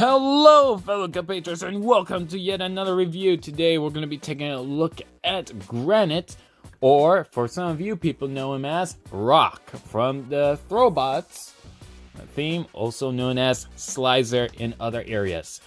Hello fellow compatriots and welcome to yet another review. Today we're going to be taking a look at Granite, or for some of you people know him as Rock from the Throwbots theme, also known as Slizer in other areas.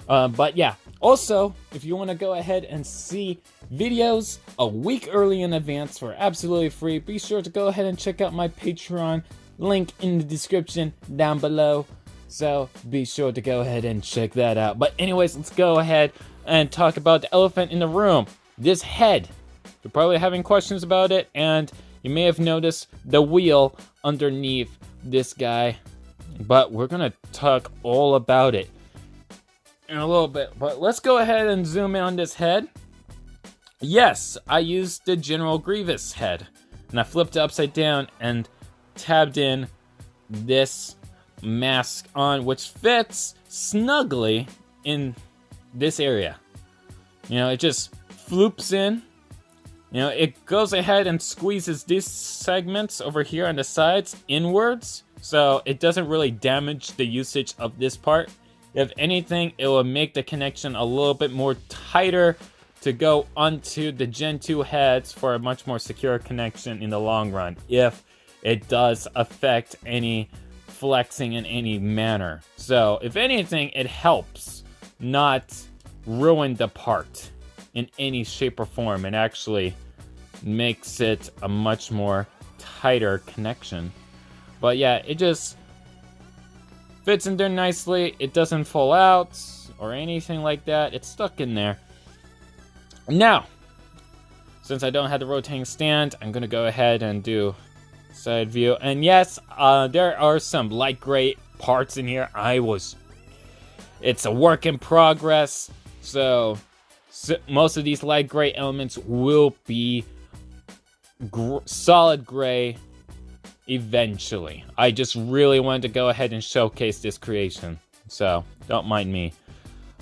But yeah, also if you want to go ahead and see videos a week early in advance for absolutely free, be sure to go ahead and check out my Patreon, link in the description down below. So be sure to go ahead and check that out. But anyways, let's go ahead and talk about the elephant in the room. This head. You're probably having questions about it, and you may have noticed the wheel underneath this guy. But we're gonna talk all about it in a little bit. But let's go ahead and zoom in on this head. Yes, I used the General Grievous head, and I flipped it upside down and tabbed in this mask on, which fits snugly in this area. You know, it just floops in. You know, it goes ahead and squeezes these segments over here on the sides inwards, so it doesn't really damage the usage of this part. If anything, it will make the connection a little bit more tighter to go onto the Gen 2 heads for a much more secure connection in the long run, if it does affect any flexing in any manner. So if anything, it helps not ruin the part in any shape or form, and actually makes it a much more tighter connection. But yeah, it just fits in there nicely. It doesn't fall out or anything like that. It's stuck in there. Now, since I don't have the rotating stand, I'm gonna go ahead and do side view. And yes, there are some light gray parts in here. It's a work in progress, so most of these light gray elements will be solid gray eventually. I just really wanted to go ahead and showcase this creation, so don't mind me.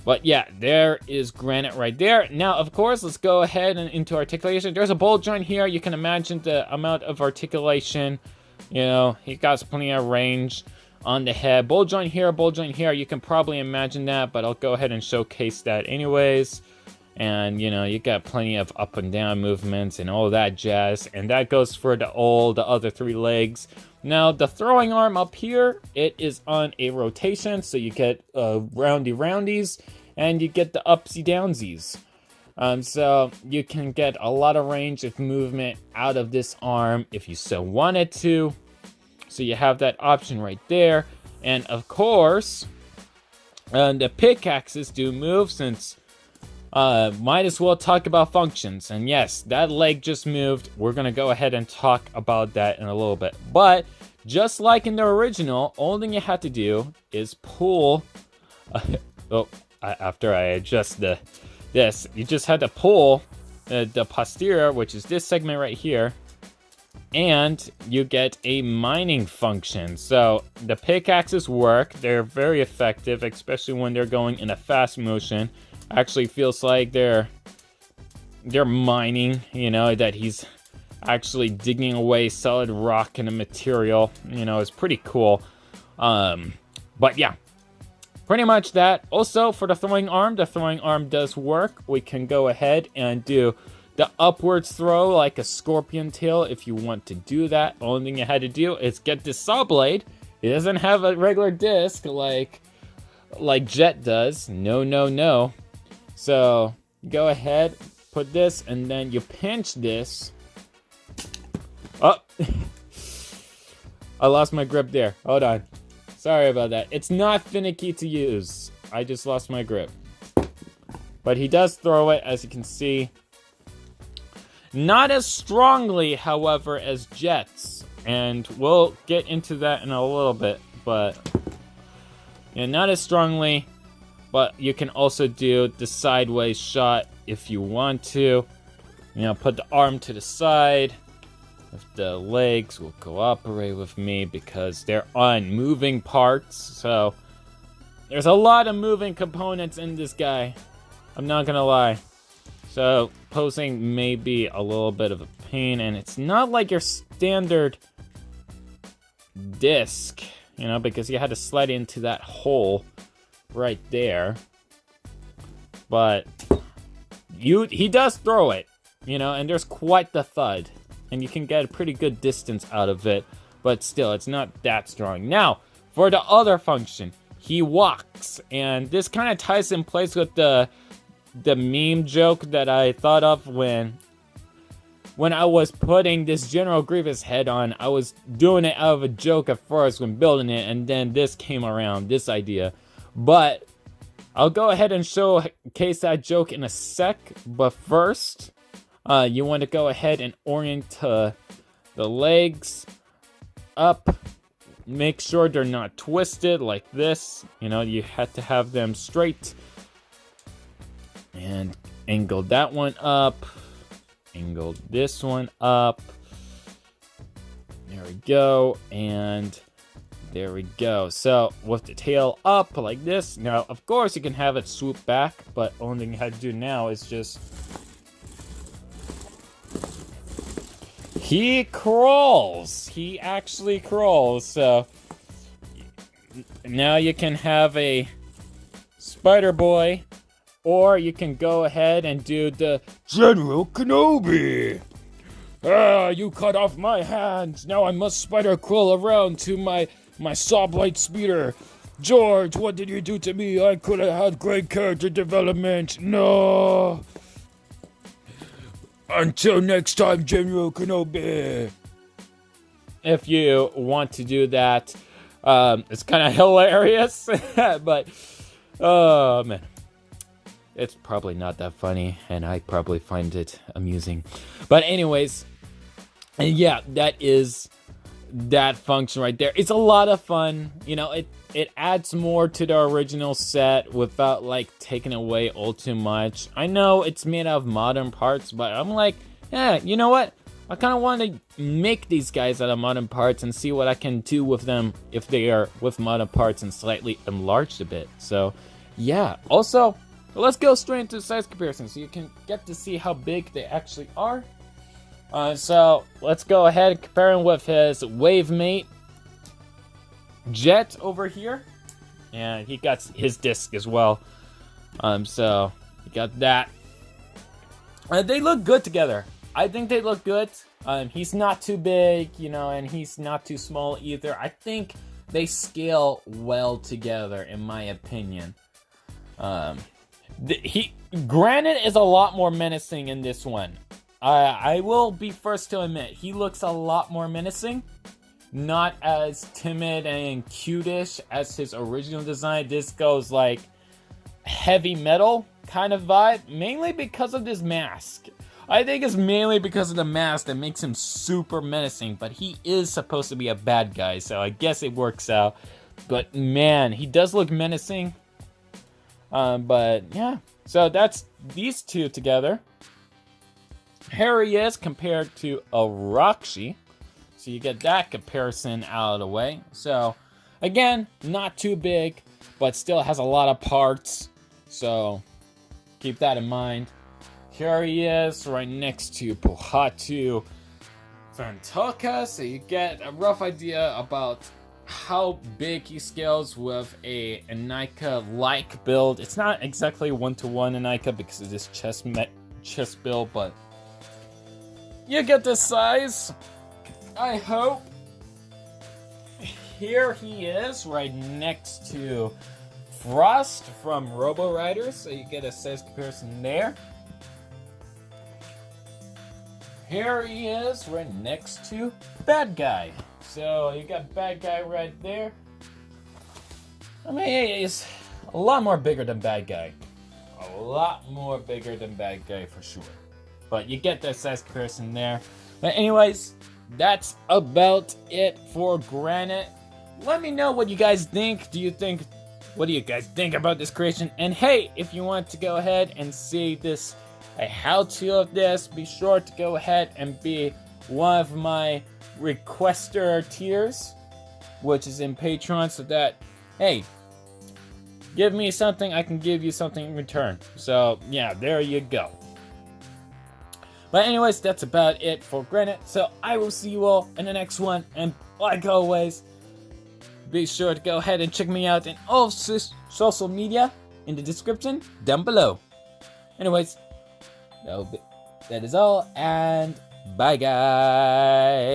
But yeah, there is Granite right there. Now, of course, let's go ahead and into articulation. There's a ball joint here. You can imagine the amount of articulation. You know, he got plenty of range on the head. Ball joint here, ball joint here. You can probably imagine that, but I'll go ahead and showcase that anyways. And, you know, you got plenty of up and down movements and all that jazz. And that goes for all the other three legs. Now, the throwing arm up here, it is on a rotation, so you get roundies, and you get the upsy downsies. So you can get a lot of range of movement out of this arm if you so wanted to. So you have that option right there. And of course, the pickaxes do move, since might as well talk about functions. And yes, that leg just moved. We're gonna go ahead and talk about that in a little bit. But just like in the original, only thing you have to do is pull. After I adjust this, you just had to pull the posterior, which is this segment right here, and you get a mining function. So the pickaxes work. They're very effective, especially when they're going in a fast motion. Actually feels like they're mining, you know, that he's actually digging away solid rock in a material. You know, it's pretty cool. But yeah, pretty much that. Also, for the throwing arm does work. We can go ahead and do the upwards throw like a scorpion tail if you want to do that. Only thing you had to do is get this saw blade. It doesn't have a regular disc like Jet does. No. So go ahead, put this, and then you pinch this. Oh, I lost my grip there. Hold on. Sorry about that. It's not finicky to use. I just lost my grip. But he does throw it, as you can see. Not as strongly, however, as Jet's. And we'll get into that in a little bit. But yeah, not as strongly. But you can also do the sideways shot if you want to. You know, put the arm to the side. If the legs will cooperate with me, because they're on moving parts. So there's a lot of moving components in this guy. I'm not gonna lie. So posing may be a little bit of a pain, and it's not like your standard disc, you know, because you had to slide into that hole right there. But he does throw it, and there's quite the thud. And you can get a pretty good distance out of it, but still, it's not that strong. Now, for the other function, he walks, and this kind of ties in place with the meme joke that I thought of when I was putting this General Grievous head on. I was doing it out of a joke at first when building it, and then this came around, this idea. But I'll go ahead and showcase that joke in a sec, but first, you want to go ahead and orient the legs up. Make sure they're not twisted like this. You have to have them straight. And angle that one up. Angle this one up. There we go. And there we go. So with the tail up like this. Now, of course, you can have it swoop back, but only thing you have to do now is just... He crawls. He actually crawls. So now you can have a Spider Boy, or you can go ahead and do the General Kenobi. You cut off my hands. Now I must spider crawl around to my Sawblade speeder. George, what did you do to me? I could have had great character development. No. Until next time, General Kenobi. If you want to do that, it's kind of hilarious, but, oh man, it's probably not that funny, and I probably find it amusing. But anyways, and yeah, that is that function right there. It's a lot of fun. It adds more to the original set without taking away all too much. I know it's made out of modern parts, but I'm like, yeah, you know what? I kind of want to make these guys out of modern parts and see what I can do with them if they are with modern parts and slightly enlarged a bit. So yeah, also let's go straight into size comparison so you can get to see how big they actually are. So let's go ahead and compare him with his wave mate Jet over here, and he got his disc as well. So you got that. They look good together. I think they look good. He's not too big, and he's not too small either. I think they scale well together, in my opinion. Granite is a lot more menacing in this one. I will be first to admit, he looks a lot more menacing. Not as timid and cutish as his original design. This goes heavy metal kind of vibe, mainly because of this mask. I think it's mainly because of the mask that makes him super menacing, but he is supposed to be a bad guy, so I guess it works out. But man, he does look menacing. But yeah, so that's these two together. Here he is compared to Arashi. So you get that comparison out of the way. So again, not too big, but still has a lot of parts. So keep that in mind. Here he is right next to Pohatu Fantoka. So you get a rough idea about how big he scales with a Anika-like build. It's not exactly 1-to-1 Anika because of this chest build, but you get the size, I hope. Here he is right next to Frost from Robo Riders, so you get a size comparison there. Here he is right next to Bad Guy. So you got Bad Guy right there. I mean, he's a lot more bigger than Bad Guy. A lot more bigger than Bad Guy for sure. But you get that size comparison there. But anyways, that's about it for Granite. Let me know what you guys think. What do you guys think about this creation? And hey, if you want to go ahead and see this, a how-to of this, be sure to go ahead and be one of my requester tiers, which is in Patreon, so that, hey, give me something, I can give you something in return. So yeah, there you go. But anyways, that's about it for Granite. So I will see you all in the next one. And like always, be sure to go ahead and check me out in all social media in the description down below. Anyways, that is all, and bye guys.